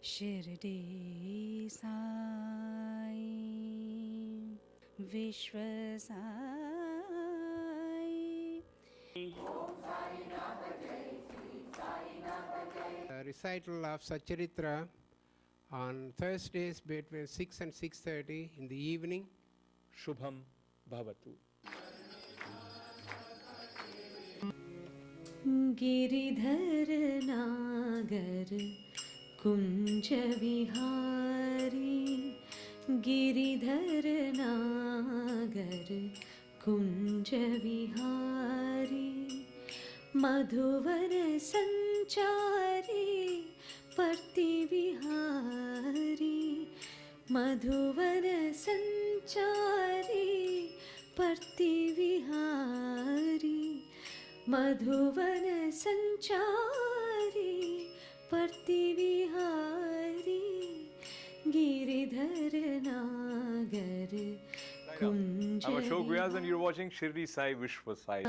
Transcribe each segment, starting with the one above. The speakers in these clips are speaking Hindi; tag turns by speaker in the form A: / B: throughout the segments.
A: शिरडी साई विश्व Sai.
B: Recital of Satcharitra on Thursdays between 6 and 6:30 in the evening.
C: Shubham Bhavatu.
A: Giridhar नागर कुंज विहारी, गिरिधर नागर कुंज विहारी, मधुवर संचारी पर्ति विहारी, मधुवर संचारी पर्ति विहारी, मधुवन संचारी पर्ति विहारी, गिरिधर नागर कुंज।
C: I'm Ashok Vyas and you're watching Shirdi Sai Vishwa Sai.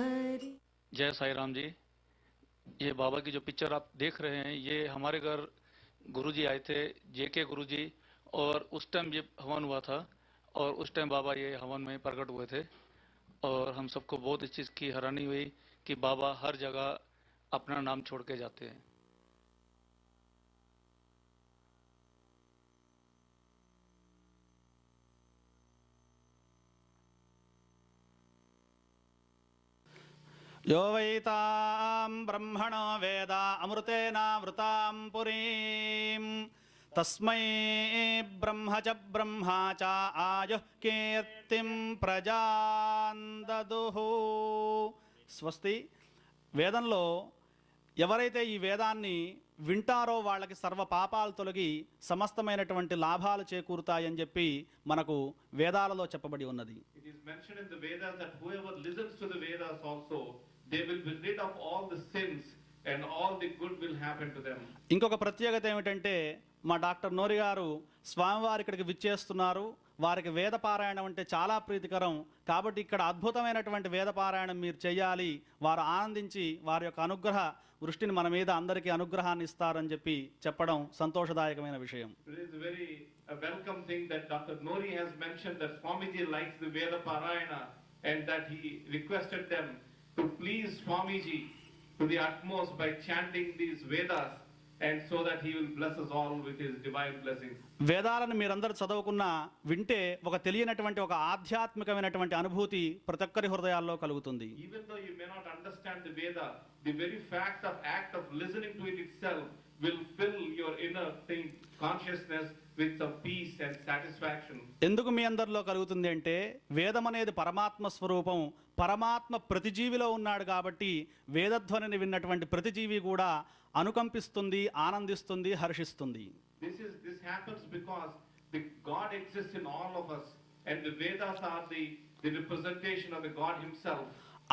D: जय साई राम जी। ये बाबा की जो पिक्चर आप देख रहे हैं, ये हमारे घर गुरुजी आए थे, जेके गुरुजी, और उस टाइम ये हवन हुआ था और उस टाइम बाबा ये हवन में प्रकट हुए थे। और हम सबको बहुत इस चीज़ की हैरानी हुई कि बाबा हर जगह अपना नाम छोड़ के जाते हैं।
E: यो वैतां ब्रह्मणो वेद अमृतेनावृतां पुरीं तस्मै ब्रह्म च ब्रह्मा च आयुः कीर्तिं प्रजां ददुः। స్వస్తి. వేదంలో ఎవరైతే ఈ వేదాన్ని వింటారో వాళ్ళకి సర్వ పాపాలు తొలగి సమస్తమైనటువంటి లాభాలు చేకూరుతాయని చెప్పి మనకు వేదాలలో చెప్పబడి ఉన్నది.
F: It is mentioned in the Vedas that whoever listens to the Vedas also, they will be rid of all the sins and all the good will happen to them.
E: ఇంకొక ప్రత్యేకత ఏమిటంటే, మా డాక్టర్ నోరి గారు స్వామివారి ఇక్కడికి విచ్చేస్తున్నారు. వారికి వేద పారాయణం అంటే చాలా ప్రీతికరం కాబట్టి ఇక్కడ అద్భుతమైనటువంటి వేద పారాయణం మీరు చేయాలి, వారు ఆనందించి వారి యొక్క అనుగ్రహ వృష్టిని మన మీద అందరికీ అనుగ్రహాన్ని ఇస్తారని చెప్పి చెప్పడం సంతోషదాయకమైన విషయం.
F: It is a very welcome thing that Dr. Nori has mentioned that Swamiji likes the Veda Parayana and that he requested them to please Swamiji to the utmost by chanting these Vedas, and so that he will bless us all with his divine blessings.
E: వేదాలను మీరందరూ చదువుకున్నా వింటే ఒక తెలియనటువంటి ఒక ఆధ్యాత్మికమైనటువంటి అనుభూతి ప్రతి ఒక్కరి హృదయాల్లో కలుగుతుంది.
F: Even though you may not understand the Veda, the very act of listening to it itself will fill your inner consciousness with some peace and satisfaction.
E: ఎందుకు మీ అందరిలో కలుగుతుంది అంటే, వేదం అనేది పరమాత్మ స్వరూపం, పరమాత్మ ప్రతి జీవిలో ఉన్నాడు కాబట్టి వేదధ్వనిని విన్నటువంటి ప్రతి జీవి కూడా అనుకంపిస్తుంది, ఆనందిస్తుంది, హర్షిస్తుంది.
F: This happens because the God exists in all of us and the Vedas are the representation of the God himself.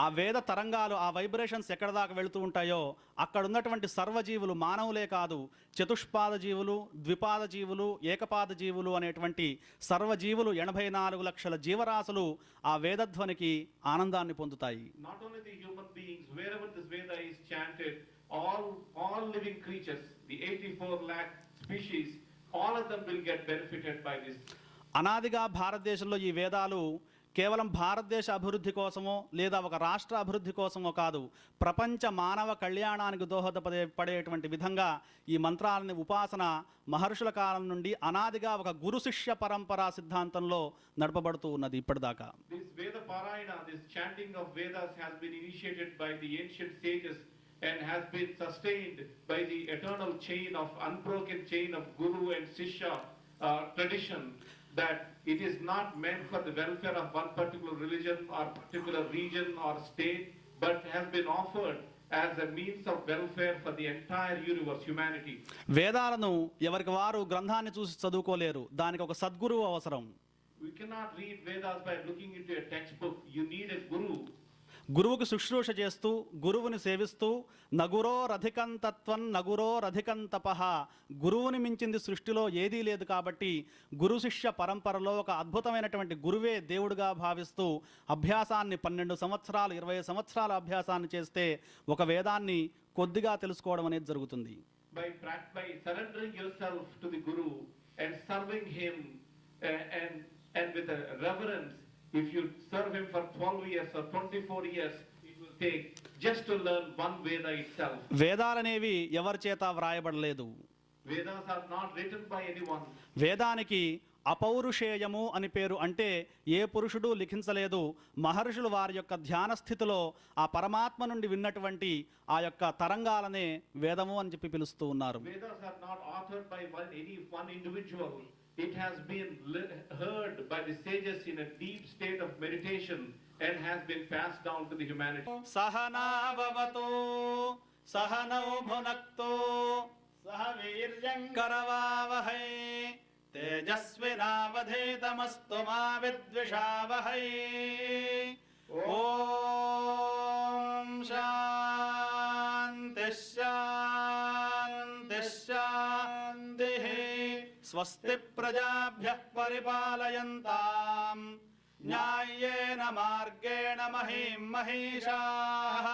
E: ఆ వేద తరంగాలు, ఆ వైబ్రేషన్స్ ఎక్కడ దాకా వెళుతూ ఉంటాయో అక్కడ ఉన్నటువంటి సర్వజీవులు, మానవులే కాదు, చతుష్పాద జీవులు, ద్విపాద జీవులు, ఏకపాద జీవులు అనేటువంటి సర్వజీవులు 84 లక్షల జీవరాశులు ఆ వేదధ్వనికి ఆనందాన్ని పొందుతాయి.
F: Not only the human beings, wherever this Veda is chanted, all living creatures, the 84 lakh species, all of them will get benefited by this.
E: అనాదిగా భారతదేశంలో ఈ వేదాలు కేవలం భారతదేశ అభివృద్ధి కోసమో లేదా ఒక రాష్ట్ర అభివృద్ధి కోసమో కాదు, ప్రపంచ మానవ కళ్యాణానికి దోహదపడేటువంటి విధంగా ఈ మంత్రాలని ఉపాసన మహర్షుల కాలం నుండి అనాదిగా ఒక గురు శిష్య పరంపరా సిద్ధాంతంలో నడపబడుతూ ఉన్నది ఇప్పటిదాకా.
F: This Veda Parayana, this chanting of Vedas has been initiated by the ancient sages and has been sustained by the eternal chain of unbroken chain of Guru and Shishya tradition, that it is not meant for the welfare of one particular religion or particular region or state, but has been offered as a means of welfare for the entire universe, humanity.
E: వేదాలను ఎవరికి వారు గ్రంథాన్ని చూసి చదువుకోలేరు, దానికి ఒక సద్గురువు అవసరం.
F: We cannot read Vedas by looking into a textbook. You need a guru.
E: గురువుకు శుశ్రూష చేస్తూ, గురువుని సేవిస్తూ, నగురోరధికం తత్వం నగురోరధికం తపః, గురువుని మించింది సృష్టిలో ఏదీ లేదు కాబట్టి గురు శిష్య పరంపరలో ఒక అద్భుతమైనటువంటి గురువే దేవుడుగా భావిస్తూ అభ్యాసాన్ని 12 సంవత్సరాలు 20 సంవత్సరాల అభ్యాసాన్ని చేస్తే ఒక వేదాన్ని కొద్దిగా తెలుసుకోవడం అనేది జరుగుతుంది.
F: by surrendering yourself to the Guru and serving him and with a reverence. If you serve him for 12 years or 24 years, it will take just to learn one Veda itself.
E: వేదాలనేవి ఎవరి చేత వ్రాయబడలేదు.
F: Vedas are not written by anyone.
E: వేదానికి అపౌరుషేయము అని పేరు. అంటే ఏ పురుషుడు లిఖించలేదు. మహర్షులు వారి యొక్క ధ్యాన స్థితిలో ఆ పరమాత్మ నుండి విన్నటువంటి ఆ యొక్క తరంగాలనే వేదము అని చెప్పి పిలుస్తూ ఉన్నారు.
F: Vedas are not authored by any one individual. It has been heard by the sages in a deep state of meditation and has been passed down to the humanity.
E: Sahana భవతు సహనౌ భునక్తు సహ వీర్యం కరవావహై తేజస్వినావధీతమస్తు మా విద్విషావహై. ఓం శాంతి శాంతి శాంతి. స్వస్తి ప్రజాభ్యః పరిపాలయంతాం న్యాయేన మార్గేణ మహీం మహీషాః.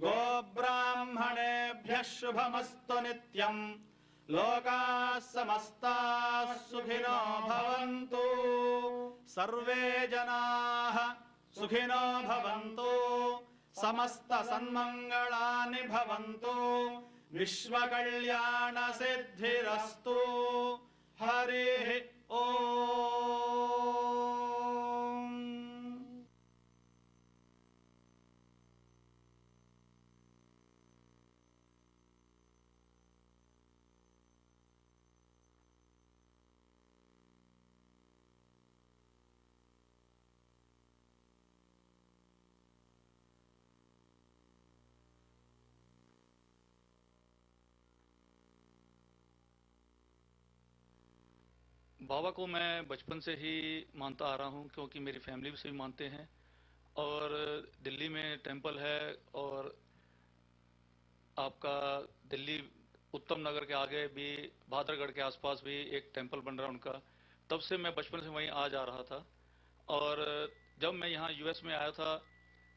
E: గోబ్రాహ్మణేభ్యః శుభమస్తు నిత్యం. లోకాః సమస్తాః సుఖినో భవంతు. సర్వే జనాః సుఖినో భవంతు. సమస్త సన్మంగళాని భవంతు. విశ్వకళ్యాణ సిద్ధిరస్తు. హరి ఓం.
D: बाबा को मैं बचपन से ही मानता आ रहा हूँ, क्योंकि मेरी फैमिली भी सभी मानते हैं। और दिल्ली में टेंपल है, और आपका दिल्ली उत्तम नगर के आगे भी भादरगढ़ के आसपास भी एक टेंपल बन रहा है उनका। तब से मैं बचपन से वहीं आ जा रहा था। और जब मैं यहाँ यूएस में आया था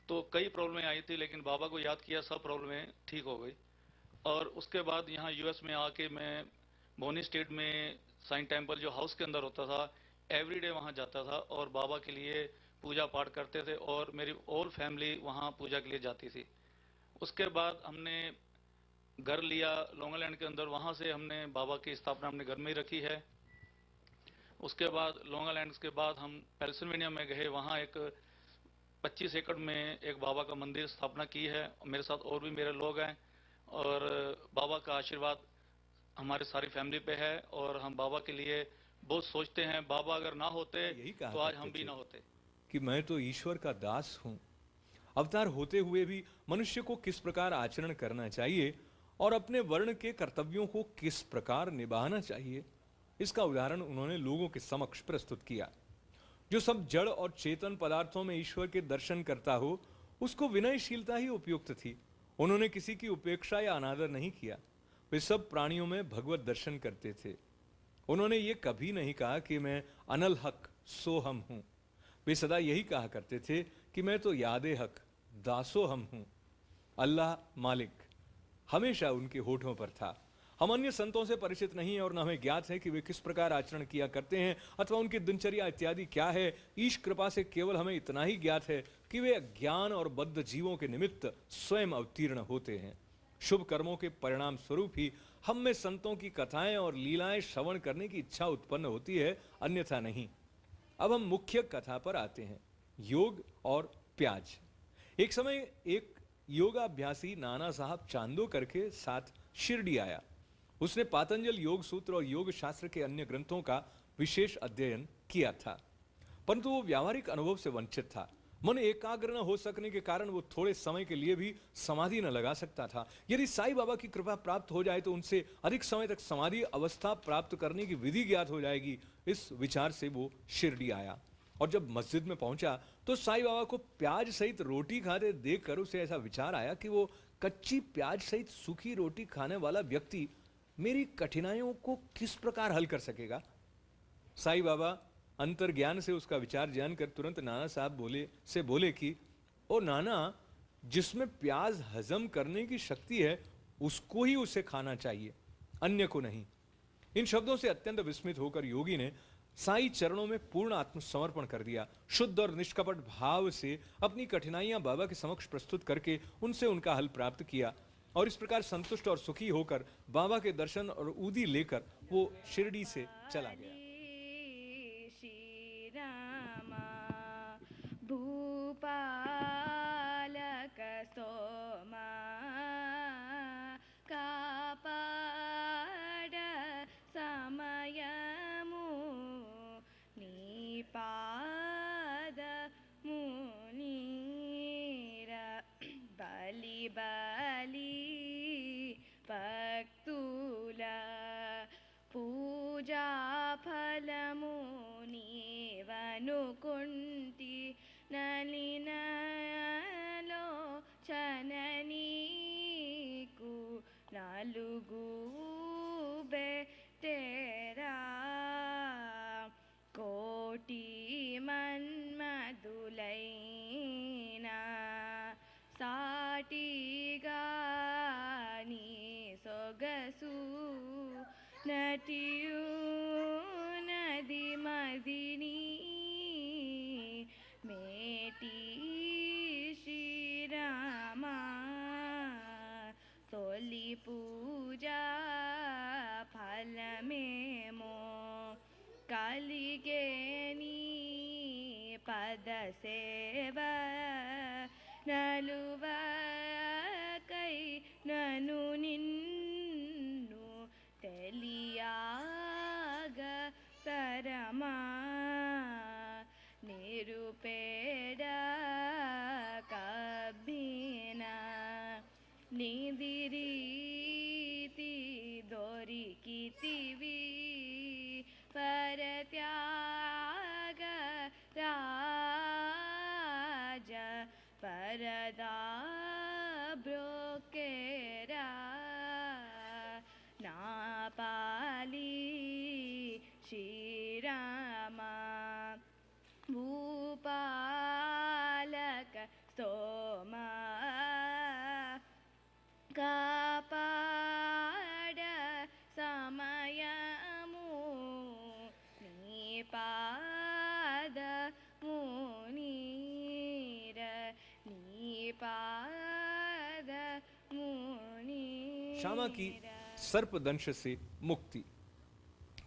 D: तो कई प्रॉब्लमें आई थी, लेकिन बाबा को याद किया, सब प्रॉब्लमें ठीक हो गई। और उसके बाद यहाँ यूएस में आके मैं बोनी स्टेट में साइन टेंपल जो हाउस के अंदर होता था, एवरीडे वहाँ जाता था और बाबा के लिए पूजा पाठ करते थे, और मेरी ऑल फैमिली वहाँ पूजा के लिए जाती थी। उसके बाद हमने घर लिया लॉन्गलैंड के अंदर, वहाँ से हमने बाबा की स्थापना अपने घर में ही रखी है। उसके बाद लॉन्गलैंड के बाद हम पेंसिल्वेनिया में गए, वहाँ एक 25 एकड़ में एक बाबा का मंदिर स्थापना की है। मेरे साथ और भी मेरे लोग हैं, और बाबा का आशीर्वाद हमारे सारी फैमिली पे है, और हम बाबा के लिए बहुत सोचते हैं। बाबा अगर ना होते तो आज हम भी ना होते।
C: कि मैं तो ईश्वर का दास हूं। अवतार होते हुए भी मनुष्य को किस प्रकार आचरण करना चाहिए और अपने वर्ण के कर्तव्यों को किस प्रकार निभाना चाहिए, इसका उदाहरण उन्होंने लोगों के समक्ष प्रस्तुत किया। जो सब जड़ और चेतन पदार्थों में ईश्वर के दर्शन करता हो, उसको विनयशीलता ही उपयुक्त थी। उन्होंने किसी की उपेक्षा या अनादर नहीं किया। वे सब प्राणियों में भगवत दर्शन करते थे। उन्होंने ये कभी नहीं कहा कि मैं अनल हक सो हम हूं। वे सदा यही कहा करते थे कि मैं तो यादे हक दासो हम हूं। अल्लाह मालिक हमेशा उनके होठों पर था। हम अन्य संतों से परिचित नहीं है और न हमें ज्ञात है कि वे किस प्रकार आचरण किया करते हैं अथवा उनकी दिनचर्या इत्यादि क्या है। ईश कृपा से केवल हमें इतना ही ज्ञात है कि वे अज्ञान और बद्ध जीवों के निमित्त स्वयं अवतीर्ण होते हैं। शुभ कर्मों के परिणाम स्वरूप ही हम में संतों की कथाएं और लीलाएं श्रवण करने की इच्छा उत्पन्न होती है, अन्यथा नहीं। अब हम मुख्य कथा पर आते हैं, योग और प्याज। एक समय एक योगाभ्यासी नाना साहब चांदोकर के साथ शिरडी आया। उसने पातंजल योग सूत्र और योग शास्त्र के अन्य ग्रंथों का विशेष अध्ययन किया था, परंतु वो व्यावहारिक अनुभव से वंचित था। मन एकाग्र न हो सकने के कारण वो थोड़े समय के लिए भी समाधि न लगा सकता था। यदि साईं बाबा की कृपा प्राप्त हो जाए तो उनसे अधिक समय तक समाधि अवस्था प्राप्त करने की विधि ज्ञात हो जाएगी। इस विचार से वो शिरडी आया, और जब मस्जिद में पहुंचा तो साईं बाबा को प्याज सहित रोटी खाते देखकर उसे ऐसा विचार आया कि वो कच्ची प्याज सहित सूखी रोटी खाने वाला व्यक्ति मेरी कठिनाइयों को किस प्रकार हल कर सकेगा। साईं बाबा अंतर्ज्ञान से उसका विचार जानकर तुरंत नाना साहब बोले कि ओ नाना, जिसमें प्याज हजम करने की शक्ति है उसको ही उसे खाना चाहिए। अन्य को नहीं। इन शब्दों से अत्यंत विस्मित होकर योगी ने साईं चरणों में पूर्ण आत्मसमर्पण कर दिया। शुद्ध और निष्कपट भाव से अपनी कठिनाइयां बाबा के समक्ष प्रस्तुत करके उनसे उनका हल प्राप्त किया और इस प्रकार संतुष्ट और सुखी होकर बाबा के दर्शन और ऊदी लेकर वो शिरडी से चला गया।
G: श्री रामा भूपालक सोमा कापाड समयमु निपाद मुनीर बलि बलि भक्तुल पूजा फलमुनिवनुकुण्टि नलिनलो चननीकु नलुगु बेटेरा कोटि मन्मधुलैना साटिगानि सोगसु नटियु नदी मदिनी मेटी श्रीरामा तोली पूजा फल में मो कालिगेनी पद सेवा नलुव कई ननु निन्नु తెలియాగ తరమా నిరుపేడ కబ్బిన నిదిరీతి దొరికితివి పరత్యాగ రాజ పరదా బ్రోకేరా नापाली श्रीरामा भूपालक सोमा कापाड समयमु निपाद मुनीर निपाद मुनीर।
C: श्यामा की सर्पदंश से मुक्ति।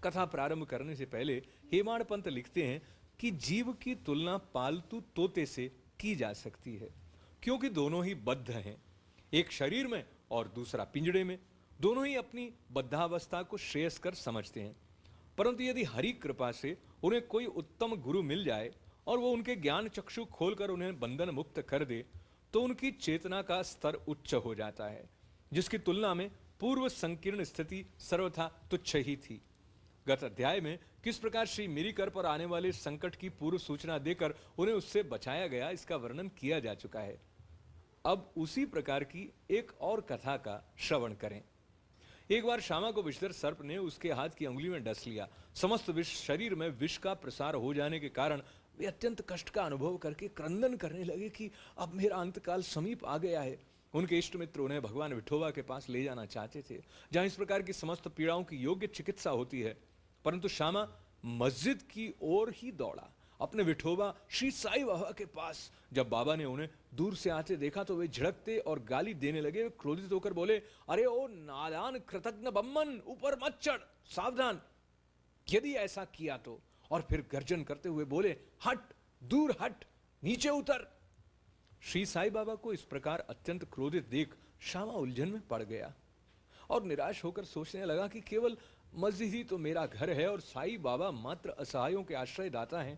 C: कथा प्रारंभ करने से पहले हेमाड़ पंत लिखते हैं कि जीव की तुलना पालतू तोते से की जा सकती है क्योंकि दोनों ही बद्ध हैं, एक शरीर में और दूसरा पिंजड़े में। दोनों ही अपनी बद्धावस्था को श्रेयस्कर समझते हैं, परंतु यदि हरि कृपा से उन्हें कोई उत्तम गुरु मिल जाए और वो उनके ज्ञान चक्षु खोलकर उन्हें बंधन मुक्त कर दे तो उनकी चेतना का स्तर उच्च हो जाता है, जिसकी तुलना में पूर्व संकीर्ण स्थिति सर्वथा तुच्छ ही थी। गत अध्याय में किस प्रकार श्री मिरीकर पर आने वाले संकट की पूर्व सूचना देकर उन्हें उससे बचाया गया, इसका वर्णन किया जा चुका है। अब उसी प्रकार की एक और कथा का श्रवण करें। एक बार श्यामा को विषधर सर्प ने उसके हाथ की अंगुली में डस लिया। समस्त विष शरीर में विष का प्रसार हो जाने के कारण वे अत्यंत कष्ट का अनुभव करके क्रंदन करने लगे कि अब मेरा अंतकाल समीप आ गया है। उनके इष्ट मित्र उन्हें भगवान विठोबा के पास ले जाना चाहते थे, जहां इस प्रकार की समस्त पीड़ाओं की योग्य चिकित्सा होती है, परंतु श्यामा मस्जिद की ओर ही दौड़ा, अपने विठोबा श्री साईं बाबा के पास। जब बाबा ने उन्हें दूर से आते देखा तो वे झिड़कते और गाली देने लगे। वे क्रोधित होकर बोले, अरे ओ नादान कृतज्ञ बम्मन, ऊपर मत चढ़, सावधान, यदि ऐसा किया तो। और फिर गर्जन करते हुए बोले, हट, दूर हट, नीचे उतर। श्री साईं बाबा को इस प्रकार अत्यंत क्रोधित देख श्यामा उलझन में पड़ गया और निराश होकर सोचने लगा कि केवल मस्जिद ही तो मेरा घर है और साईं बाबा मात्र असहायों के आश्रय दाता हैं।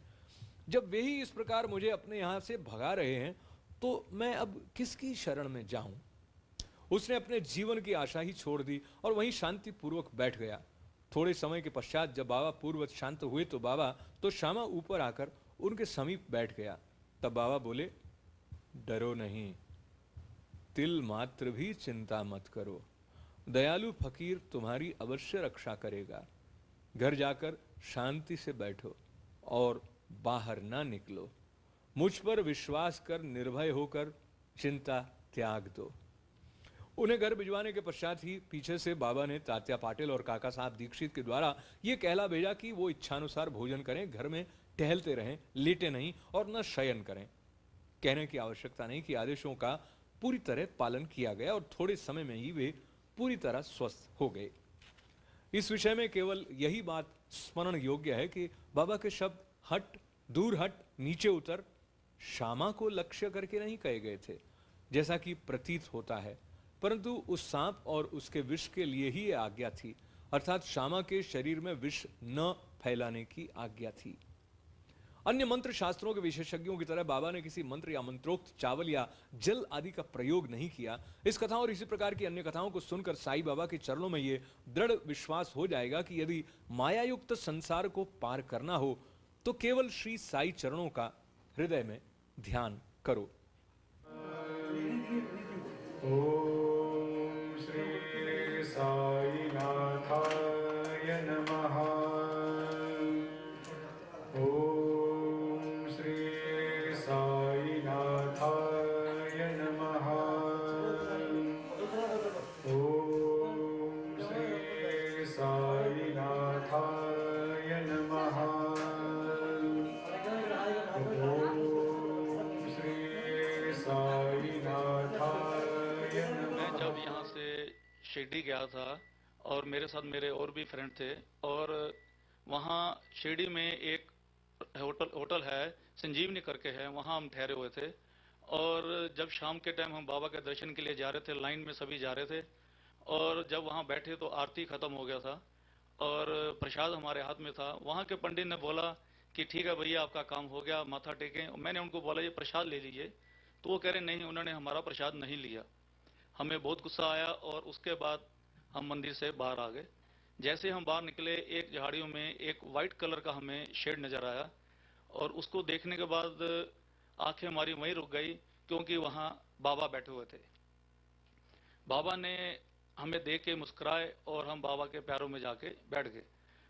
C: जब वे ही इस प्रकार मुझे अपने यहां से भगा रहे हैं तो मैं अब किसकी शरण में जाऊं। उसने अपने जीवन की आशा ही छोड़ दी और वहीं शांति पूर्वक बैठ गया। थोड़े समय के पश्चात जब बाबा पूर्ववत शांत हुए तो श्यामा ऊपर आकर उनके समीप बैठ गया। तब बाबा बोले, डरो नहीं, तिल मात्र भी चिंता मत करो, दयालु फकीर तुम्हारी अवश्य रक्षा करेगा। घर जाकर शांति से बैठो और बाहर ना निकलो। मुझ पर विश्वास कर निर्भय होकर चिंता त्याग दो। उन्हें घर भिजवाने के पश्चात ही पीछे से बाबा ने तात्या पाटिल और काका साहब दीक्षित के द्वारा यह कहला भेजा कि वो इच्छानुसार भोजन करें, घर में टहलते रहें, लेटे नहीं और न शयन करें। कहने की आवश्यकता नहीं कि आदेशों का पूरी तरह पालन किया गया और थोड़े समय में ही वे पूरी तरह स्वस्थ हो गए। इस विषय में केवल यही बात स्मरण योग्य है कि बाबा के शब्द हट, दूर हट, नीचे उतर श्यामा को लक्ष्य करके नहीं कहे गए थे जैसा कि प्रतीत होता है, परंतु उस सांप और उसके विष के लिए ही यह आज्ञा थी, अर्थात श्यामा के शरीर में विष न फैलाने की आज्ञा थी। अन्य मंत्र शास्त्रों के विशेषज्ञों की तरह बाबा ने किसी मंत्र या मंत्रोक्त चावल या जल आदि का प्रयोग नहीं किया। इस कथा और इसी प्रकार की अन्य कथाओं को सुनकर साईं बाबा के चरणों में ये दृढ़ विश्वास हो जाएगा कि यदि मायायुक्त संसार को पार करना हो तो केवल श्री साईं चरणों का हृदय में ध्यान करो।
H: ओम श्री साईनाथाय नमः। ओम श्री साईनाथाय नमः। ओम श्री साईनाथाय नमः। ओम श्री साईनाथाय नमः।
D: मैं जब यहाँ से शिरडी गया था और मेरे साथ मेरे और भी फ्रेंड थे, और वहाँ शिरडी में एक होटल है, संजीवनी करके है, वहाँ हम ठहरे हुए थे। और जब शाम के टाइम हम बाबा के दर्शन के लिए जा रहे थे, लाइन में सभी जा रहे थे, और जब वहाँ बैठे तो आरती खत्म हो गया था और प्रसाद हमारे हाथ में था। वहाँ के पंडित ने बोला कि ठीक है भैया, आपका काम हो गया, माथा टेकें। मैंने उनको बोला ये प्रसाद ले लीजिए, तो वो कह रहे नहीं, उन्होंने हमारा प्रसाद नहीं लिया। हमें बहुत गुस्सा आया और उसके बाद हम मंदिर से बाहर आ गए। जैसे हम बाहर निकले, एक झाड़ियों में एक वाइट कलर का हमें शेड नजर आया, और उसको देखने के बाद आंखें हमारी वहीं रुक गई, क्योंकि वहाँ बाबा बैठे हुए थे। बाबा ने हमें देख के मुस्कुराए और हम बाबा के पैरों में जाके बैठ गए,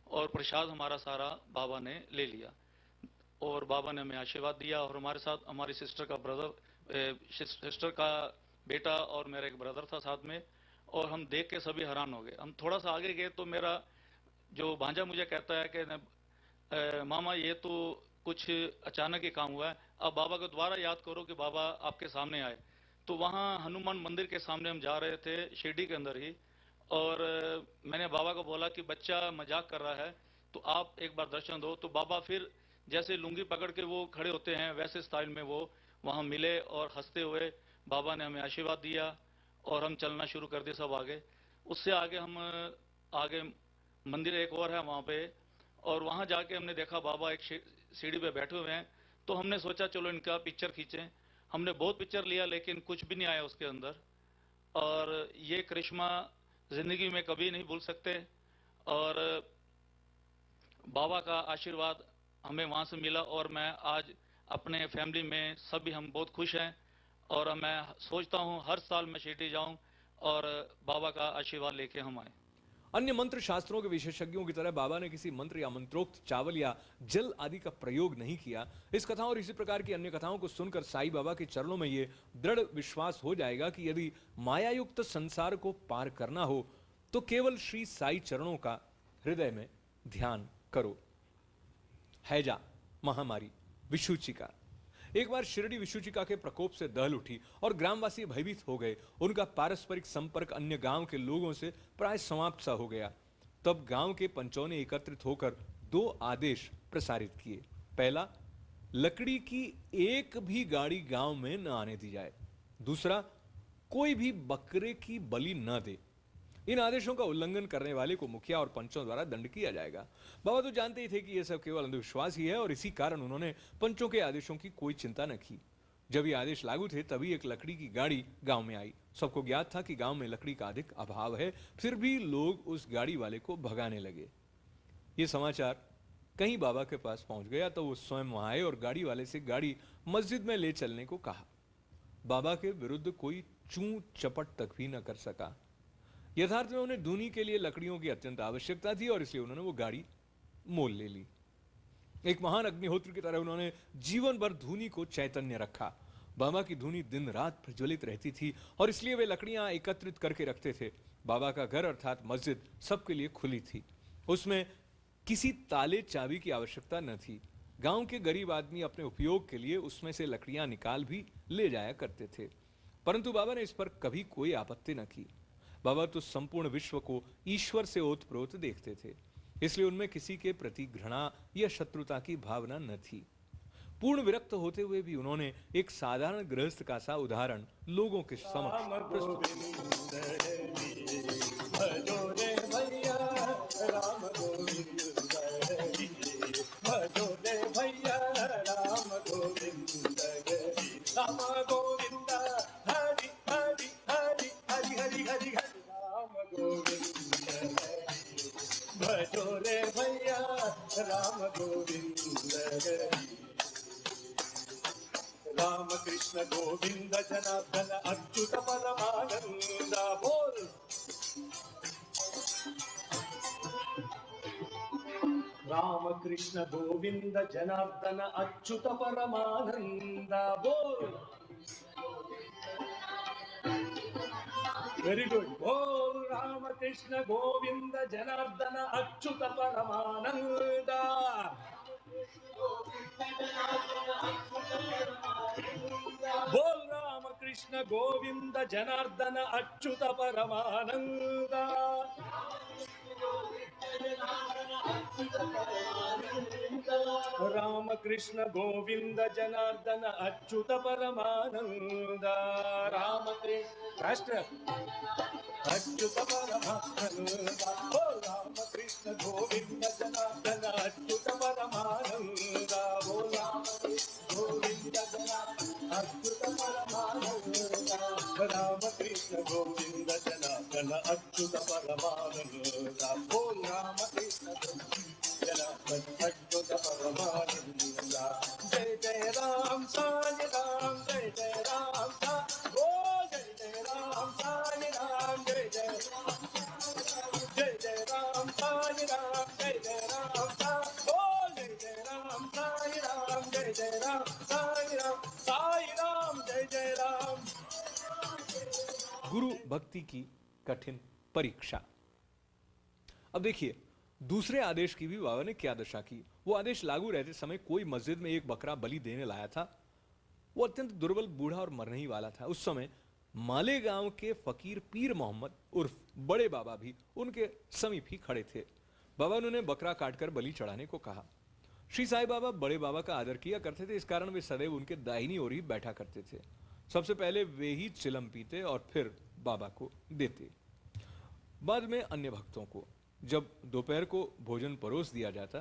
D: और प्रसाद हमारा सारा बाबा ने ले लिया, और बाबा ने हमें आशीर्वाद दिया। और हमारे साथ हमारी सिस्टर का बेटा और मेरा एक ब्रदर था साथ में, और हम देख के सभी हैरान हो गए। हम थोड़ा सा आगे गए तो मेरा जो भांजा मुझे कहता है कि मामा ये तो कुछ अचानक ही काम हुआ है, अब बाबा को दोबारा याद करो कि बाबा आपके सामने आए। तो वहाँ हनुमान मंदिर के सामने हम जा रहे थे, शिरडी के अंदर ही, और मैंने बाबा को बोला कि बच्चा मजाक कर रहा है, तो आप एक बार दर्शन दो। तो बाबा फिर जैसे लुंगी पकड़ के वो खड़े होते हैं वैसे स्टाइल में वो वहाँ मिले, और हंसते हुए बाबा ने हमें आशीर्वाद दिया और हम चलना शुरू कर दिए सब आगे। उससे आगे हम आगे मंदिर एक और है वहाँ पे, और वहाँ जाके हमने देखा बाबा एक सीढ़ी पे बैठे हुए हैं। तो हमने सोचा चलो इनका पिक्चर खींचें। हमने बहुत पिक्चर लिया लेकिन कुछ भी नहीं आया उसके अंदर, और ये करिश्मा जिंदगी में कभी नहीं भूल सकते। और बाबा का आशीर्वाद हमें वहाँ से मिला, और मैं आज अपने फैमिली में सभी हम बहुत खुश हैं, और मैं सोचता हूँ हर साल मैं शिरडी जाऊँ और बाबा का आशीर्वाद लेके हम आए।
C: अन्य मंत्र शास्त्रों के विशेषज्ञों की तरह बाबा ने किसी मंत्र या मंत्रोक्त चावल या जल आदि का प्रयोग नहीं किया। इस कथा और इसी प्रकार की अन्य कथाओं को सुनकर साईं बाबा के चरणों में ये दृढ़ विश्वास हो जाएगा कि यदि मायायुक्त संसार को पार करना हो तो केवल श्री साईं चरणों का हृदय में ध्यान करो। हैजा महामारी विषुचिका। एक बार शिरडी विषुचिका के प्रकोप से दहल उठी और ग्रामवासी भयभीत हो गए। उनका पारस्परिक संपर्क अन्य गांव के लोगों से प्राय समाप्त सा हो गया। तब गांव के पंचों ने एकत्रित होकर 2 आदेश प्रसारित किए। पहला, लकड़ी की एक भी गाड़ी गांव में न आने दी जाए। दूसरा, कोई भी बकरे की बलि न दे। इन आदेशों का उल्लंघन करने वाले को मुखिया और पंचों द्वारा दंड किया जाएगा। बाबा तो जानते ही थे कि यह सब केवल अंधविश्वास ही है, और इसी कारण उन्होंने पंचों के आदेशों की कोई चिंता न की। जब ये आदेश लागू थे तभी एक लकड़ी की गाड़ी गांव में आई। सबको ज्ञात था कि गांव में लकड़ी का अधिक अभाव है, फिर भी लोग उस गाड़ी वाले को भगाने लगे। ये समाचार कहीं बाबा के पास पहुंच गया तो वो स्वयं वहां आए और गाड़ी वाले से गाड़ी मस्जिद में ले चलने को कहा। बाबा के विरुद्ध कोई चूं चपट तक भी न कर सका। यथार्थ में उन्हें धूनी के लिए लकड़ियों की अत्यंत आवश्यकता थी, और इसलिए उन्होंने वो गाड़ी मोल ले ली। एक महान अग्निहोत्र की तरह उन्होंने जीवन भर धूनी को चैतन्य रखा। बाबा की धुनी दिन रात प्रज्वलित रहती थी और इसलिए वे लकड़ियां एकत्रित करके रखते थे। बाबा का घर अर्थात मस्जिद सबके लिए खुली थी, उसमें किसी ताले चाबी की आवश्यकता न थी। गांव के गरीब आदमी अपने उपयोग के लिए उसमें से लकड़ियां निकाल भी ले जाया करते थे, परंतु बाबा ने इस पर कभी कोई आपत्ति न की। बाबा तो संपूर्ण विश्व को ईश्वर से ओतप्रोत देखते थे, इसलिए उनमें किसी के प्रति घृणा या शत्रुता की भावना न थी। पूर्ण विरक्त होते हुए भी उन्होंने एक साधारण गृहस्थ का सा उदाहरण लोगों के समक्ष प्रस्तुत
I: राम कृष्ण गोविंद जनार्दन अच्युत परमानंद बोल। राम कृष्ण गोविंद जनार्दन अच्युत परमानंद बोल। वेरी गुड, बोल राम कृष्ण गोविंद जनार्दन अच्युत परमानंद। बोल राम कृष्ण गोविंद जनार्दन अच्युत परमानंद। राम कृष्ण गोविंद जनार्दन अच्युत परमानंद। राम कृष्ण अच्युत परमानंद। बोल राम कृष्ण गोविंद जनार्दन अच्युत परमानंद। बोल राम गोविंद जनार्दन अच्युत परमानंद। राम कृष्ण गोविंद जनार्दन अच्युत परमानंद। बोल राम कृष्ण जनार्दन अच्युत परमानंद। जय जय राम साई राम, जय जय राम साई, बोल जय जय राम साई राम, जय जय जय जय राम साई राम, जय जय राम साई, बोल जय जय राम साई राम, जय जय राम साई राम, साई राम जय जय राम।
C: गुरु भक्ति की कठिन परीक्षा। अब देखिए दूसरे आदेश की भी बाबा ने क्या दशा की। वो आदेश लागू रहते समय कोई मस्जिद में एक बकरा बलि देने लाया था। वो अत्यंत दुर्बल, बूढ़ा और मरने ही वाला था। उस समय माले गांव के फकीर पीर मोहम्मद उर्फ बड़े बाबा भी उनके समीप ही खड़े थे। बाबा ने उन्हें बकरा काटकर बलि चढ़ाने को कहा। श्री साईं बाबा बड़े बाबा का आदर किया करते थे, इस कारण वे सदैव उनके दाहिनी ओर ही बैठा करते थे। सबसे पहले वे ही चिलम पीते और फिर बाबा को देते, बाद में अन्य भक्तों को। जब दोपहर को भोजन परोस दिया जाता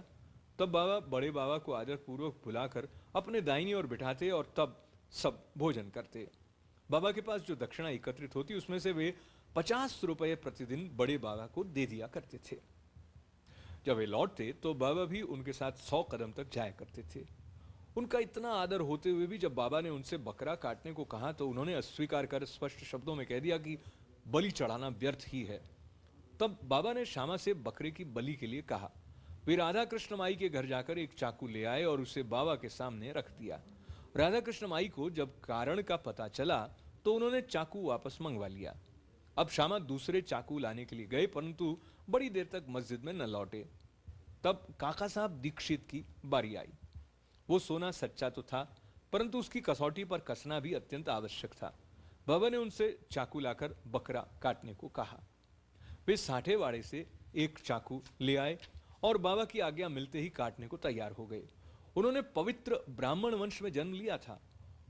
C: तब बाबा बड़े बाबा को आदर पूर्वक बुलाकर अपने दाहिनी ओर बिठाते और तब सब भोजन करते। बाबा के पास जो दक्षिणा एकत्रित होती उसमें से वे 50 रुपए प्रतिदिन बड़े बाबा को दे दिया करते थे। जब वे लौटते तो बाबा भी उनके साथ 100 कदम तक जाया करते थे। उनका इतना आदर होते हुए भी जब बाबा ने उनसे बकरा काटने को कहा तो उन्होंने अस्वीकार कर स्पष्ट शब्दों में कह दिया कि बलि चढ़ाना व्यर्थ ही है। तब बाबा ने श्यामा से बकरे की बलि के लिए कहा। वे राधा कृष्ण माई के घर जाकर एक चाकू ले आए और उसे बाबा के सामने रख दिया। राधा कृष्ण माई को जब कारण का पता चला तो उन्होंने चाकू वापस मंगवा लिया। अब श्यामा दूसरे चाकू लाने के लिए गए, परंतु बड़ी देर तक मस्जिद में न लौटे। तब काका साहब दीक्षित की बारी आई। वो सोना सच्चा तो था, परंतु उसकी कसौटी पर कसना भी अत्यंत आवश्यक था। बाबा ने उनसे चाकू लाकर बकरा काटने को कहा। वे साठेवाड़े से एक चाकू ले आए और बाबा की आज्ञा मिलते ही काटने को तैयार हो गए। उन्होंने पवित्र ब्राह्मण वंश में जन्म लिया था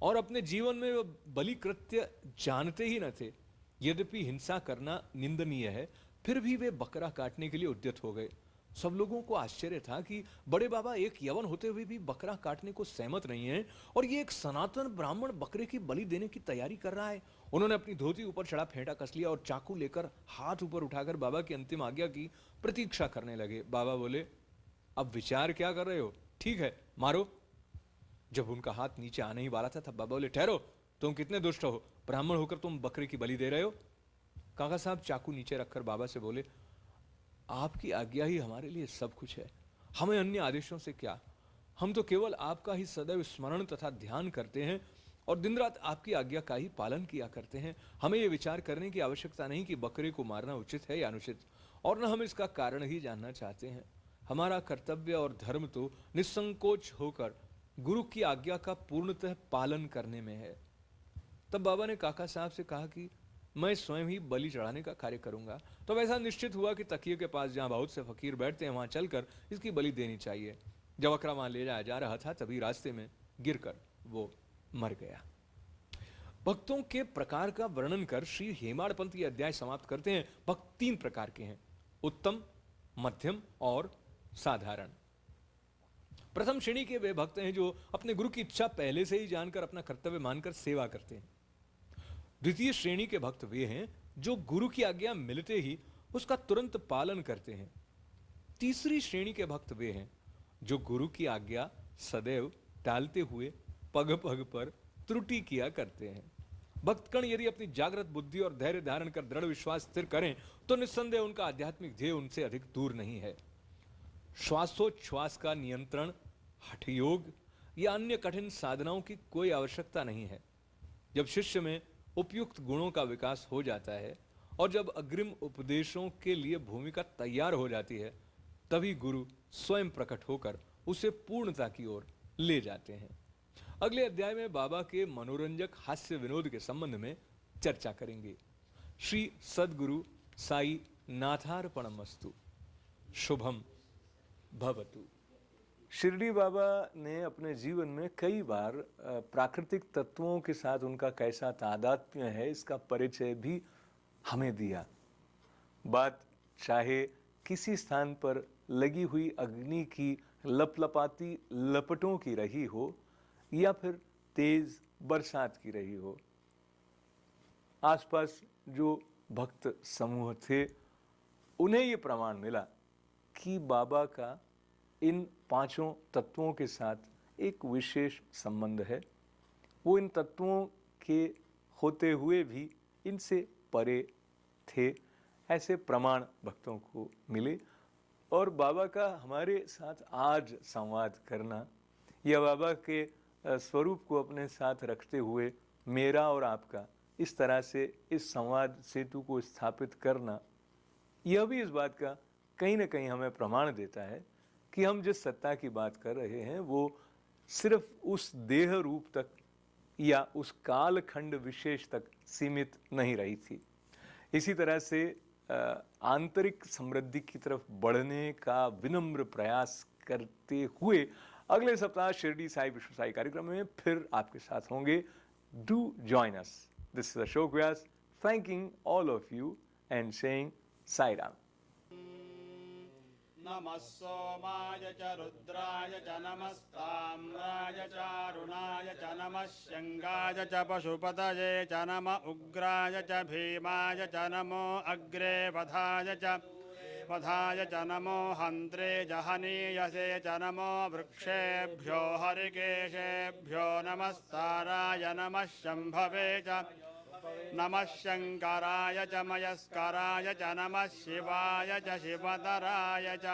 C: और अपने जीवन में वो बलि कृत्य जानते ही न थे। यद्यपि हिंसा करना निंदनीय है, फिर भी वे बकरा काटने के लिए उद्यत हो गए। सब लोगों को आश्चर्य था कि बड़े बाबा एक यवन होते हुए भी बकरा काटने को सहमत नहीं है और ये एक सनातन ब्राह्मण बकरे की बलि देने की तैयारी कर रहा है। उन्होंने अपनी धोती ऊपर चढ़ा फेंटा कस लिया और चाकू लेकर हाथ ऊपर उठाकर बाबा की अंतिम आज्ञा की प्रतीक्षा करने लगे। बाबा बोले, अब विचार क्या कर रहे हो? ठीक है, मारो। जब उनका हाथ नीचे आने ही वाला था तब बाबा बोले, ठहरो, तुम कितने दुष्ट हो, ब्राह्मण होकर तुम बकरे की बलि दे रहे हो। काका साहब चाकू नीचे रखकर बाबा से बोले, आपकी आज्ञा ही हमारे लिए सब कुछ है, हमें अन्य आदेशों से क्या। हम तो केवल आपका ही सदैव स्मरण तथा ध्यान करते हैं और दिन रात आपकी आज्ञा का ही पालन किया करते हैं। हमें यह विचार करने की आवश्यकता नहीं कि बकरे को मारना उचित है या अनुचित, और न हम इसका कारण ही जानना चाहते हैं। हमारा कर्तव्य और धर्म तो निसंकोच होकर गुरु की आज्ञा का पूर्णतः पालन करने में है। तब बाबा ने काका साहब से कहा कि मैं स्वयं ही बलि चढ़ाने का कार्य करूंगा। तो वैसा निश्चित हुआ कि तकिए के पास जहां बहुत से फकीर बैठते हैं वहां चलकर इसकी बलि देनी चाहिए। जब अकरा वहां ले जाया जा रहा था तभी रास्ते में गिरकर वो मर गया। भक्तों के प्रकार का वर्णन कर श्री हेमाड़पंत ये अध्याय समाप्त करते हैं। भक्त 3 प्रकार के हैं, उत्तम, मध्यम और साधारण। प्रथम श्रेणी के वे भक्त हैं जो अपने गुरु की इच्छा पहले से ही जानकर अपना कर्तव्य मानकर सेवा करते हैं। द्वितीय श्रेणी के भक्त वे हैं जो गुरु की आज्ञा मिलते ही उसका तुरंत पालन करते हैं। तीसरी श्रेणी के भक्त वे हैं जो गुरु की आज्ञा सदैव टालते हुए पग पग पर त्रुटि किया करते हैं। भक्तगण यदि अपनी जागृत बुद्धि और धैर्य धारण कर दृढ़ विश्वास स्थिर करें तो निस्संदेह उनका आध्यात्मिक ध्येय उनसे अधिक दूर नहीं है। श्वासोच्छ्वास का नियंत्रण, हठ योग या अन्य कठिन साधनाओं की कोई आवश्यकता नहीं है। जब शिष्य में उपयुक्त गुणों का विकास हो जाता है और जब अग्रिम उपदेशों के लिए भूमिका तैयार हो जाती है, तभी गुरु स्वयं प्रकट होकर उसे पूर्णता की ओर ले जाते हैं। अगले अध्याय में बाबा के मनोरंजक हास्य विनोद के संबंध में चर्चा करेंगे। श्री सद्गुरु साई नाथार्पणमस्तु। शुभम भवतु। शिरडी बाबा ने अपने जीवन में कई बार प्राकृतिक तत्वों के साथ उनका कैसा तादात्म्य है इसका परिचय भी हमें दिया। बात चाहे किसी स्थान पर लगी हुई अग्नि की लपलपाती लपटों की रही हो या फिर तेज बरसात की रही हो, आसपास जो भक्त समूह थे उन्हें ये प्रमाण मिला कि बाबा का इन 5 तत्वों के साथ एक विशेष संबंध है। वो इन तत्वों के होते हुए भी इनसे परे थे, ऐसे प्रमाण भक्तों को मिले। और बाबा का हमारे साथ आज संवाद करना या बाबा के स्वरूप को अपने साथ रखते हुए मेरा और आपका इस तरह से इस संवाद सेतु को स्थापित करना, यह भी इस बात का कहीं ना कहीं हमें प्रमाण देता है कि हम जिस सत्ता की बात कर रहे हैं वो सिर्फ उस देह रूप तक या उस कालखंड विशेष तक सीमित नहीं रही थी। इसी तरह से आंतरिक समृद्धि की तरफ बढ़ने का विनम्र प्रयास करते हुए अगले सप्ताह शिरडी साई विश्व साई कार्यक्रम में फिर आपके साथ होंगे। Do join us. This is Ashok Vyas thanking all of you and saying Sai Ram.
E: नमः सोमाय च रुद्राय च नमस्ताम्राय च अरुणाय च नमः शंगाय च पशुपतये च नमः उग्राय च भीमाय च नमो अग्रे वधाय च नमो हन्त्रे जहनीयसे च नमो वृक्षेभ्यो हरिकेशेभ्यो नमस्ताराय नमः शम्भवे च नमः शंकराय च मयस्कराय च नमः शिवाय च शिवतराय च।